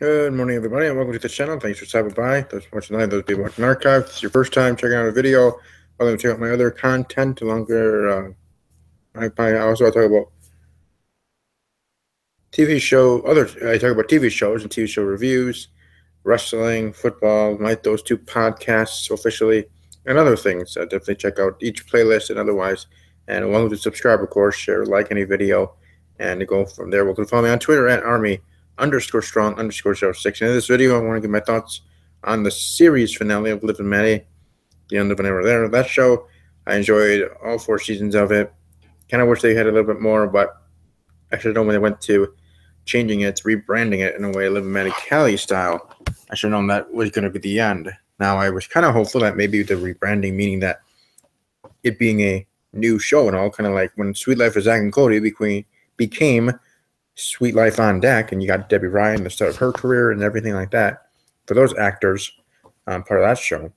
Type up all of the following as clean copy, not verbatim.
Good morning, everybody, and welcome to the channel. Thanks for stopping by. Those watching live, those people watching archive. If it's your first time checking out a video, welcome to check out my other content. Longer, I also talk about I talk about TV shows and TV show reviews, wrestling, football, those two podcasts officially, and other things. Definitely check out each playlist and otherwise. And welcome to subscribe, of course, share, like any video, and to go from there. Welcome to follow me on Twitter at Army_strong_06. In this video, I want to give my thoughts on the series finale of Liv and Maddie, the end of an era there. That show, I enjoyed all 4 seasons of it. Kind of wish they had a little bit more, but I should have known when they went to changing it, rebranding it in a way, Liv and Maddie Callie style. I should have known that was going to be the end. Now, I was kind of hopeful that maybe the rebranding, meaning that it being a new show and all, kind of like when Sweet Life of Zach and Cody became Sweet Life on Deck, and you got Debbie Ryan, the start of her career and everything like that. For those actors, part of that show,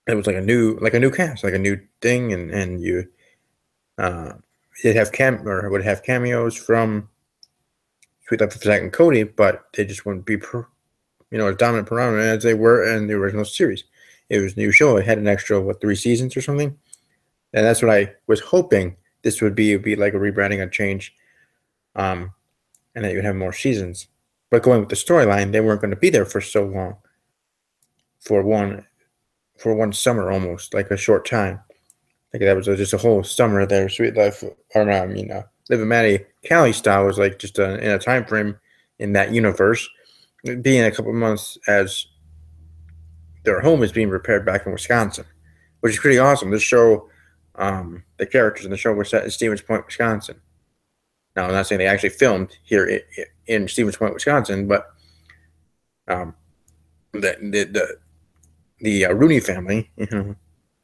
it was like a new cast, like a new thing, and you would have cameos from Sweet Life of Zach and Cody, but they just wouldn't be as dominant predominant as they were in the original series. It was a new show. It had an extra 3 seasons or something, and that's what I was hoping this would be. It would be like a rebranding, a change, and that you would have more seasons. But going with the storyline, they weren't going to be there for so long. For one summer, almost like a short time. Like that was just a whole summer there. Sweet Life, Liv and Maddie Callie style was like just in a time frame in that universe, being a couple of months as their home is being repaired back in Wisconsin, which is pretty awesome. This show, the characters in the show were set in Stevens Point, Wisconsin. Now, I'm not saying they actually filmed here in Stevens Point, Wisconsin, but the Rooney family,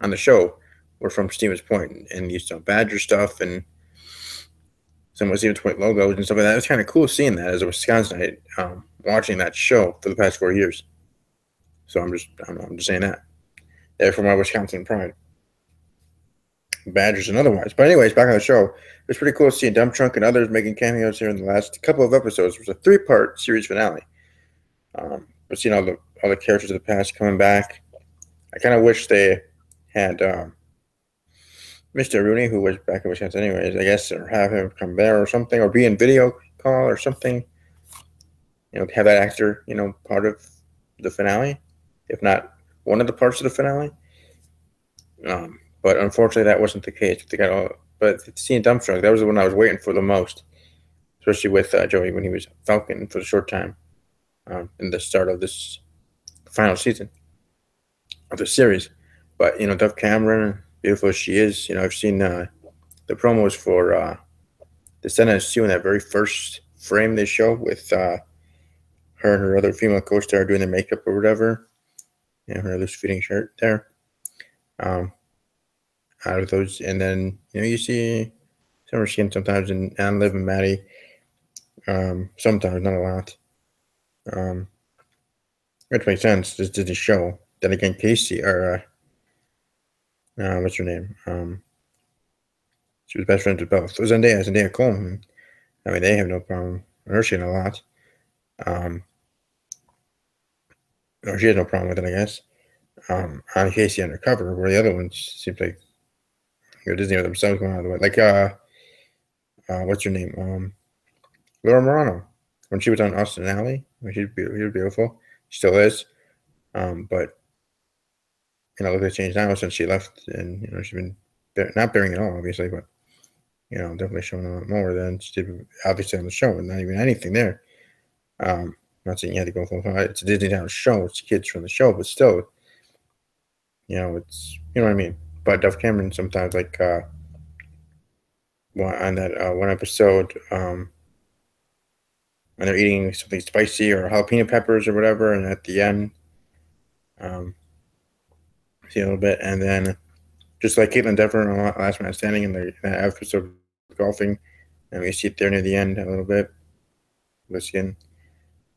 on the show were from Stevens Point and used to Badger stuff and some of Stevens Point logos and stuff like that. It was kind of cool seeing that as a Wisconsinite, watching that show for the past 4 years. So I'm just saying that. They're from my Wisconsin pride. Badgers and otherwise. But anyways, back on the show. It was pretty cool seeing Dump Trunk and others making cameos here in the last couple of episodes. It was a 3-part series finale. But seeing all the characters of the past coming back. I kind of wish they had Mr. Rooney, who was back in Wisconsin anyways, I guess, or have him come there or something, or be in video call or something. Have that actor, part of the finale, if not one of the parts of the finale. But unfortunately, that wasn't the case. But seeing Dump Trunk, that was the one I was waiting for the most, especially with Joey when he was Falcon for the short time in the start of this final season of the series. But Dove Cameron, beautiful as she is, I've seen the promos for the Senate in that very first frame they show with her and her other female co-star doing their makeup or whatever. Her loose-fitting shirt there. Out of those, and then you see Summer Skin sometimes and Liv and Maddie. Sometimes, not a lot. Which makes sense. This Disney show. Then again, Casey or what's her name? She was best friends with both. So Zendaya Coleman. I mean, they have no problem. Her seeing a lot. She has no problem with it, I guess. On Casey Undercover, where the other ones seems like Disney with themselves going out of the way. Like what's her name? Laura Morano. When she was on Austin Alley, she was beautiful. She still is. But look at the change now since she left, and she's been not bearing it all, obviously, but definitely showing a lot more than she did obviously on the show, and not even anything there. Not saying you had to go full time. It's a Disney Channel show. It's kids from the show, but still, it's what I mean. But Dove Cameron sometimes, like on that one episode, when they're eating something spicy or jalapeno peppers or whatever, and at the end, see a little bit, and then just like Caitlin Dever on Last Man Standing in that episode of golfing, and we see it there near the end a little bit, the skin.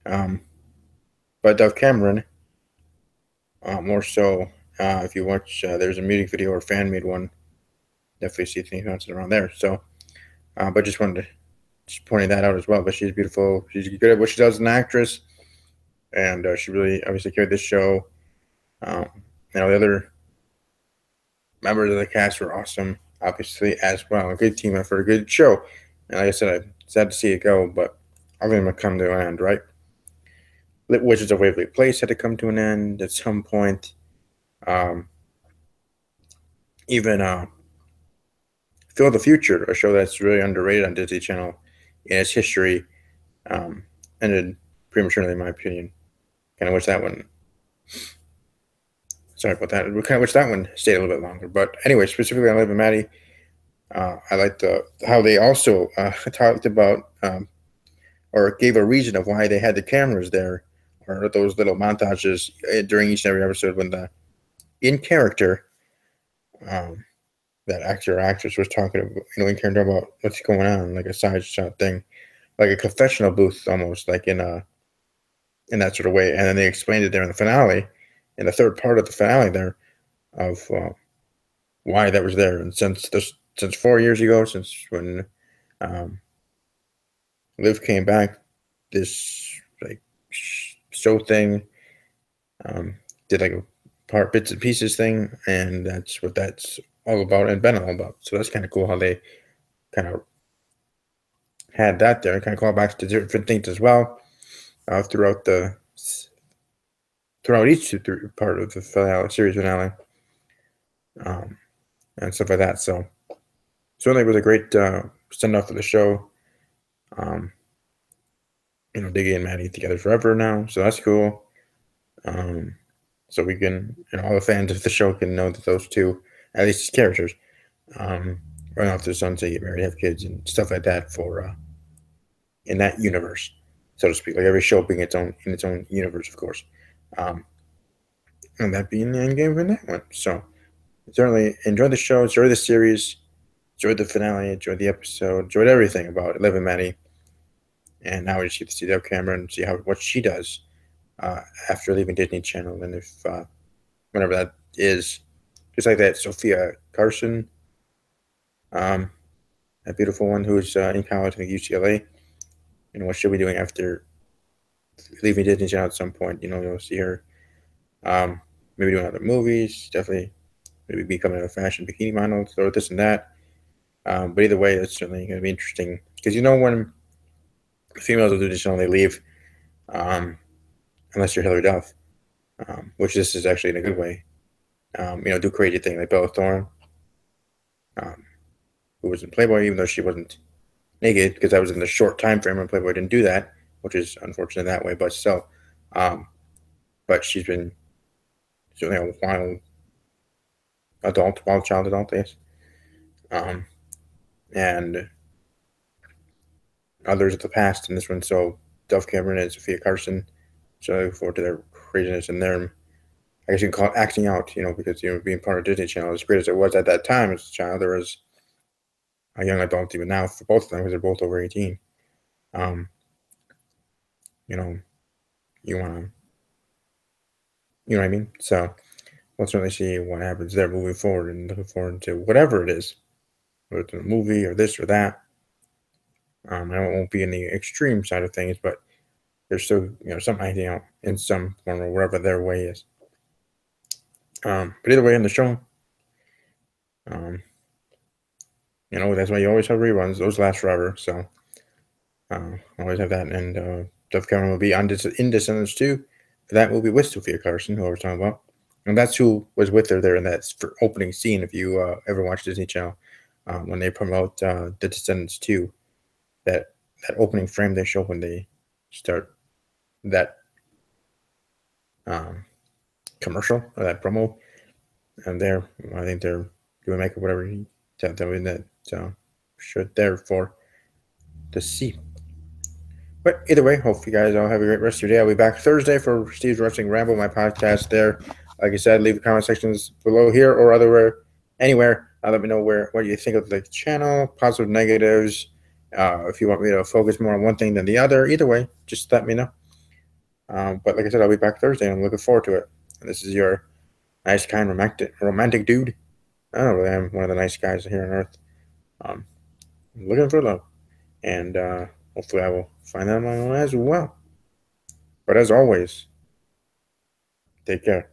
But Dove Cameron, more so. If you watch, there's a music video or fan made one. Definitely see things bouncing around there. So, but just wanted to pointing that out as well. But she's beautiful. She's good at what she does as an actress. and she really obviously carried this show. The other members of the cast were awesome, obviously, as well. A good team effort, a good show. And like I said, I'm sad to see it go, but everything will come to an end, right? Wizards of Waverly Place had to come to an end at some point. Um, even Phil the Future, a show that's really underrated on Disney Channel in its history, ended prematurely, in my opinion. Kind of wish that one. Sorry about that. We kind of wish that one stayed a little bit longer. But anyway, specifically on Liv and Maddie, I liked how they also talked about or gave a reason of why they had the cameras there, or those little montages during each and every episode when the in character that actor or actress was talking about, in character about what's going on, like a side shot thing, like a confessional booth almost, like in that sort of way. And then they explained it there in the finale, in the third part of the finale there, of why that was there. And since 4 years ago, since when Liv came back, this like show thing did like a part bits and pieces thing, and that's what that's all about and been all about. So that's kind of cool how they kind of had that there, and kind of call back to different things as well throughout each part of the series finale, and stuff like that. So certainly it was a great send off for the show. Diggy and Maddie together forever now, so that's cool. So we can, all the fans of the show can know that those two, at least as characters, run off to the sunset, get married, have kids, and stuff like that for in that universe, so to speak. Like every show being in its own universe, of course, and that being the end game for that one. So certainly enjoyed the show, enjoyed the series, enjoyed the finale, enjoyed the episode, enjoyed everything about Liv and Maddie. And now we just get to see Dove Cameron and see what she does after leaving Disney Channel, and if whenever that is, just like that Sophia Carson, that beautiful one who's in college at UCLA, what she'll be doing after leaving Disney Channel at some point. You'll see her maybe doing other movies, definitely maybe becoming a fashion bikini model, or this and that. But either way, it's certainly going to be interesting, because when females of Disney Channel, they leave, unless you're Hilary Duff, which this is actually in a good way. Do crazy thing like Bella Thorne, who was in Playboy, even though she wasn't naked, because that was in the short time frame when Playboy didn't do that, which is unfortunate that way. But still, but she's been certainly a wild child adult, yes. And others of the past in this one. So Dove Cameron and Sophia Carson. So I look forward to their craziness and their, I guess you can call it acting out, because being part of Disney Channel, as great as it was at that time as a child, there was a young adult even now for both of them, because they're both over 18. You want to, you know what I mean? So we'll certainly see what happens there moving forward, and looking forward to whatever it is, whether it's a movie or this or that. I know it won't be in the extreme side of things, but there's still, something acting out in some form, or whatever their way is. But either way, in the show, that's why you always have reruns. Those last forever. So always have that. And Dove Cameron will be in Descendants 2 for that movie with Sophia Carson, who I was talking about. And that's who was with her there in that opening scene, if you ever watch Disney Channel, when they promote The Descendants 2. That opening frame they show when they start that commercial, or that promo, and I think they're doing makeup, whatever that should there for to see. But either way, hope you guys all have a great rest of your day. I'll be back Thursday for Steve's Wrestling Ramble, my podcast there. Like I said, leave the comment sections below here or anywhere. Let me know what you think of the channel, positive, negatives. If you want me to focus more on one thing than the other, either way, just let me know. But like I said, I'll be back Thursday, and I'm looking forward to it. And this is your nice, kind, romantic dude. I don't really am one of the nice guys here on earth. I'm looking for love, and hopefully I will find that on my own as well. But as always, take care.